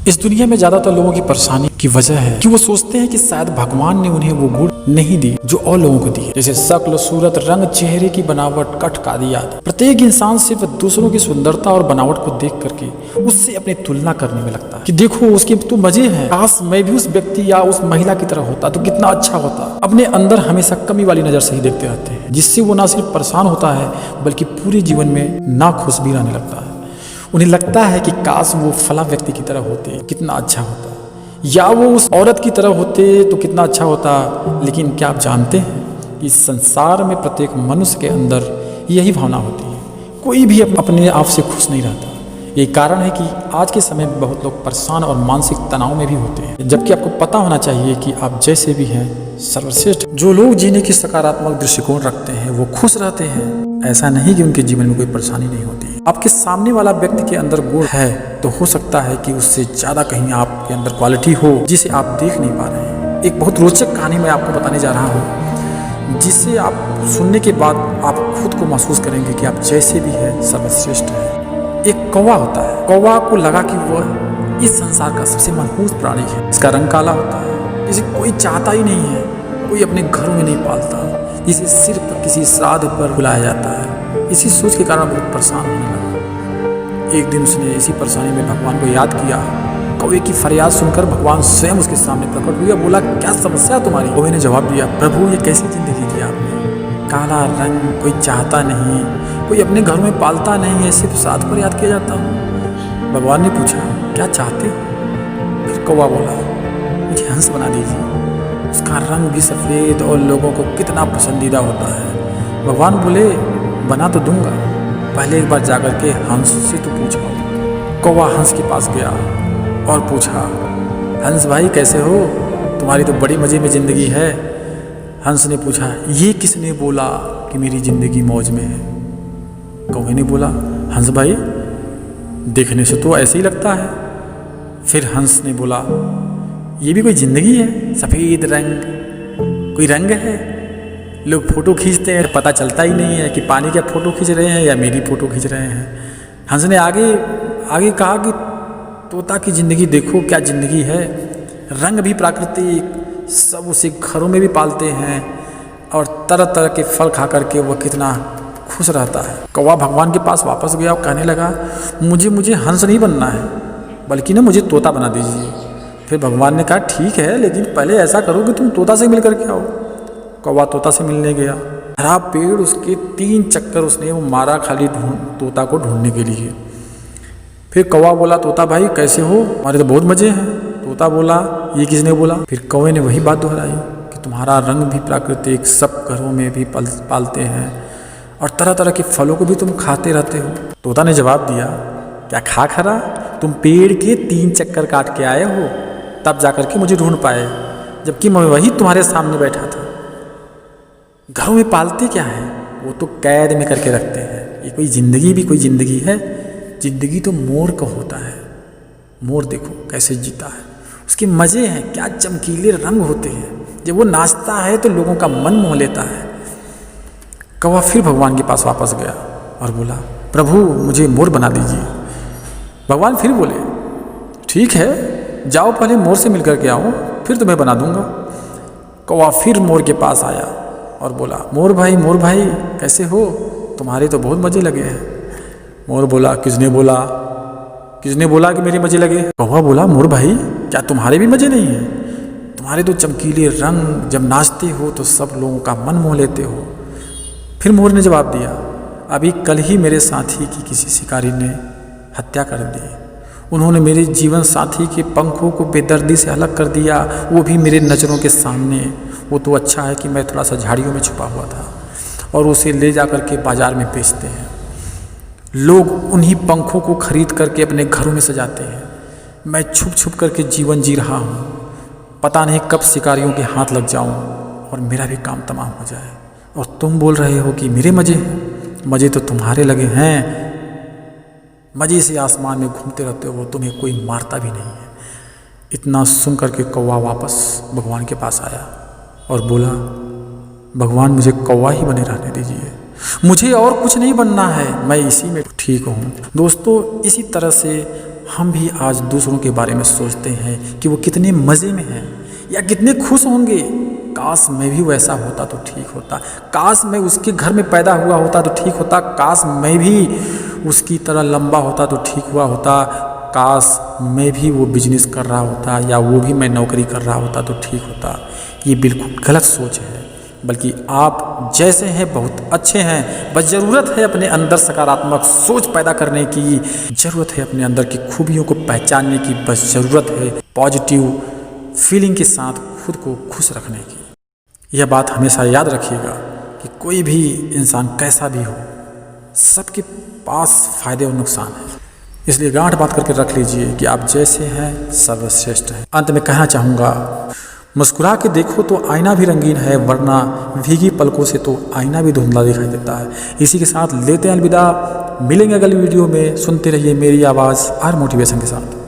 इस दुनिया में ज्यादातर लोगों की परेशानी की वजह है कि वो सोचते हैं कि शायद भगवान ने उन्हें वो गुण नहीं दी जो और लोगों को दी, जैसे शक्ल, सूरत, रंग, चेहरे की बनावट, कट आदि आदि। प्रत्येक इंसान सिर्फ दूसरों की सुंदरता और बनावट को देख करके उससे अपनी तुलना करने में लगता है कि देखो उसके तो मजे हैं, काश मैं भी उस व्यक्ति या उस महिला की तरह होता तो कितना अच्छा होता। अपने अंदर हमेशा कमी वाली नजर से ही देखते रहते हैं, जिससे वो ना सिर्फ परेशान होता है बल्कि पूरे जीवन में ना खुश भी रहने लगता है। उन्हें लगता है कि काश वो फला व्यक्ति की तरह होते कितना अच्छा होता, या वो उस औरत की तरह होते तो कितना अच्छा होता। लेकिन क्या आप जानते हैं कि इस संसार में प्रत्येक मनुष्य के अंदर यही भावना होती है, कोई भी अपने आप से खुश नहीं रहता। यही कारण है कि आज के समय में बहुत लोग परेशान और मानसिक तनाव में भी होते हैं, जबकि आपको पता होना चाहिए कि आप जैसे भी हैं सर्वश्रेष्ठ। जो लोग जीने की सकारात्मक दृष्टिकोण रखते हैं वो खुश रहते हैं। ऐसा नहीं कि उनके जीवन में कोई परेशानी नहीं होती। आपके सामने वाला व्यक्ति के अंदर गुण है तो हो सकता है कि उससे ज्यादा कहीं आपके अंदर क्वालिटी हो जिसे आप देख नहीं पा रहे हैं। एक बहुत रोचक कहानी मैं आपको बताने जा रहा हूँ, जिसे आप सुनने के बाद आप खुद को महसूस करेंगे कि आप जैसे भी है सर्वश्रेष्ठ है। एक कौवा होता है। कौवा को लगा कि वह इस संसार का सबसे मनहूस प्राणी है। इसका रंग काला होता है, इसे कोई चाहता ही नहीं है, कोई अपने घरों में नहीं पालता, इसे सिर्फ किसी श्राद्ध पर बुलाया जाता है। इसी सोच के कारण बहुत परेशान होने लगा। एक दिन उसने इसी परेशानी में भगवान को याद किया। कौवे की फरियाद सुनकर भगवान स्वयं उसके सामने प्रकट हुआ। बोला, क्या समस्या तुम्हारी? कौवे ने जवाब दिया, प्रभु ये कैसी जिंदगी दी आपने? काला रंग, कोई चाहता नहीं, कोई अपने घर में पालता नहीं है, सिर्फ श्राद्ध पर याद किया जाता हूँ। भगवान ने पूछा, क्या चाहते हो? फिर कौवा बोला, मुझे हंस बना दीजिए, उसका रंग भी सफ़ेद और लोगों को कितना पसंदीदा होता है। भगवान बोले, बना तो दूंगा, पहले एक बार जाकर के हंस से तो पूछो। कौवा हंस के पास गया और पूछा, हंस भाई कैसे हो? तुम्हारी तो बड़ी मज़े में ज़िंदगी है। हंस ने पूछा, ये किसने बोला कि मेरी ज़िंदगी मौज में है? कौवे ने बोला, हंस भाई देखने से तो ऐसे ही लगता है। फिर हंस ने बोला, ये भी कोई ज़िंदगी है? सफ़ेद रंग कोई रंग है? लोग फ़ोटो खींचते हैं, पता चलता ही नहीं है कि पानी का फ़ोटो खींच रहे हैं या मेरी फ़ोटो खींच रहे हैं। हंस ने आगे कहा कि तोता की ज़िंदगी देखो, क्या ज़िंदगी है, रंग भी प्राकृतिक, सब उसे घरों में भी पालते हैं और तरह तरह के फल खा करके वह कितना खुश रहता है। कौवा भगवान के पास वापस गया और कहने लगा, मुझे हंस नहीं बनना है, बल्कि ना मुझे तोता बना दीजिए। फिर भगवान ने कहा, ठीक है, लेकिन पहले ऐसा करो कि तुम तोता से मिल करके आओ। कौवा तोता से मिलने गया। हरा पेड़, उसके 3 चक्कर उसने वो मारा खाली तोता को ढूंढने के लिए। फिर कौवा बोला, तोता भाई कैसे हो? हमारे तो बहुत मज़े हैं। तोता बोला, ये किसने बोला? फिर कौवे ने वही बात दोहराई कि तुम्हारा रंग भी प्राकृतिक, सब घरों में भी पालते हैं और तरह तरह के फलों को भी तुम खाते रहते हो। तोता ने जवाब दिया, क्या खा खरा, तुम पेड़ के 3 चक्कर काट के आए हो, तब जाकर के मुझे ढूंढ पाए, जबकि मैं वही तुम्हारे सामने बैठा था। घरों में पालते क्या है, वो तो कैद में करके रखते हैं। ये कोई ज़िंदगी भी कोई ज़िंदगी है? ज़िंदगी तो मोर का होता है। मोर देखो कैसे जीता है, उसके मज़े हैं, क्या चमकीले रंग होते हैं। जब वो नाचता है तो लोगों का मन मोह लेता है। कौवा फिर भगवान के पास वापस गया और बोला, प्रभु मुझे मोर बना दीजिए। भगवान फिर बोले, ठीक है, जाओ पहले मोर से मिल करके आओ, फिर तुम्हें बना दूंगा। कौवा फिर मोर के पास आया और बोला, मोर भाई कैसे हो? तुम्हारे तो बहुत मज़े लगे हैं। मोर बोला, किसने बोला कि मेरे मज़े लगे? कौवा बोला, मोर भाई क्या तुम्हारे भी मज़े नहीं हैं? तुम्हारे तो चमकीले रंग, जब नाचते हो तो सब लोगों का मन मोह लेते हो। फिर मोर ने जवाब दिया, अभी कल ही मेरे साथी की किसी शिकारी ने हत्या कर दी। उन्होंने मेरे जीवन साथी के पंखों को बेदर्दी से अलग कर दिया, वो भी मेरे नज़रों के सामने। वो तो अच्छा है कि मैं थोड़ा सा झाड़ियों में छुपा हुआ था, और उसे ले जा करके बाज़ार में बेचते हैं। लोग उन्हीं पंखों को खरीद करके अपने घरों में सजाते हैं। मैं छुप छुप करके जीवन जी रहा हूँ, पता नहीं कब शिकारियों के हाथ लग जाऊँ और मेरा भी काम तमाम हो जाए। और तुम बोल रहे हो कि मेरे मज़े हैं? मज़े तो तुम्हारे लगे हैं। मज़े से आसमान में घूमते रहते हो, तुम्हें कोई मारता भी नहीं है। इतना सुन करके कौवा वापस भगवान के पास आया और बोला, भगवान मुझे कौवा ही बने रहने दीजिए, मुझे और कुछ नहीं बनना है, मैं इसी में ठीक हूँ। दोस्तों, इसी तरह से हम भी आज दूसरों के बारे में सोचते हैं कि वो कितने मज़े में हैं या कितने खुश होंगे। काश मैं भी वैसा होता तो ठीक होता, काश मैं उसके घर में पैदा हुआ होता तो ठीक होता, काश मैं भी उसकी तरह लंबा होता तो ठीक हुआ होता, काश मैं भी वो बिजनेस कर रहा होता या वो भी मैं नौकरी कर रहा होता तो ठीक होता। ये बिल्कुल गलत सोच है, बल्कि आप जैसे हैं बहुत अच्छे हैं। बस ज़रूरत है अपने अंदर सकारात्मक सोच पैदा करने की, ज़रूरत है अपने अंदर की खूबियों को पहचानने की, बस ज़रूरत है पॉजिटिव फीलिंग के साथ खुद को खुश रखने की। यह बात हमेशा याद रखिएगा कि कोई भी इंसान कैसा भी हो, सबके पास फ़ायदे और नुकसान है, इसलिए गांठ बात करके रख लीजिए कि आप जैसे हैं सर्वश्रेष्ठ हैं। अंत में कहना चाहूँगा, मुस्कुरा के देखो तो आईना भी रंगीन है, वरना भीगी पलकों से तो आईना भी धुंधला दिखाई देता है। इसी के साथ लेते हैं अलविदा, मिलेंगे अगली वीडियो में। सुनते रहिए मेरी आवाज़ और मोटिवेशन के साथ।